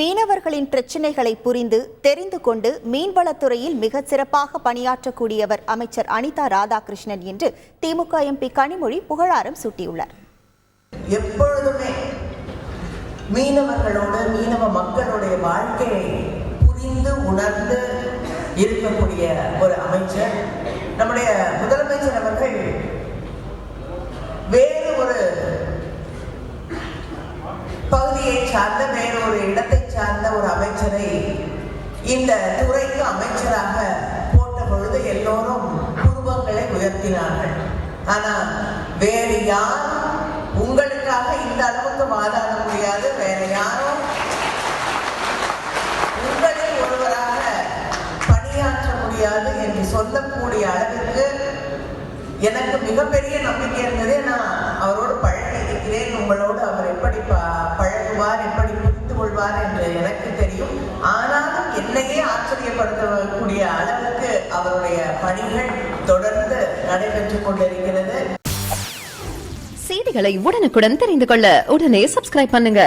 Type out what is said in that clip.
மீனவர்களின் பிரச்சினைகளை புரிந்து தெரிந்து கொண்டு மீன்வளத்துறையில் மிகச் சிறப்பாக பணியாற்றக்கூடியவர் அமைச்சர் அனிதா ராதாகிருஷ்ணன் என்று திமுக எம்பி கனிமொழி புகழாரம் சூட்டியுள்ளார். எப்பொழுதுமே மீனவர்களோடு மீனவ மக்களுடைய வாழ்க்கையை புரிந்து உணர்ந்து இருக்கக்கூடிய ஒரு அமைச்சர் நம்முடைய முதலமைச்சர் அவர்கள் வேறு ஒரு பகுதியை சார்ந்த வேறொரு இடத்தை சார்ந்த ஒரு அமைச்சரை இந்த துறைக்கு அமைச்சராக போட்ட பொழுது எல்லோரும் குருவங்களை உயர்த்தினார்கள். ஆனால் வேறு யாரும் உங்களுக்காக இந்த அளவுக்கு வாதாட முடியாது, வேற யாரும் உங்களில் ஒருவராக பணியாற்ற முடியாது என்று சொல்லக்கூடிய அளவிற்கு எனக்கு மிகப்பெரிய நம்பிக்கை இருந்தது. நான் அவரோடு பழகி இருக்கிறேன். உங்களோடு அவர் எப்படி பழகுவார், எப்படி புரிந்து கொள்வார் என்று எனக்கு தெரியும். ஆனாலும் என்னையே ஆச்சரியப்படுத்தக்கூடிய அளவுக்கு அவருடைய பணிகள் தொடர்ந்து நடைபெற்றுக் கொண்டிருக்கிறது. செய்திகளை உடனுக்குடன் தெரிந்து கொள்ள உடனே சப்ஸ்கிரைப் பண்ணுங்க.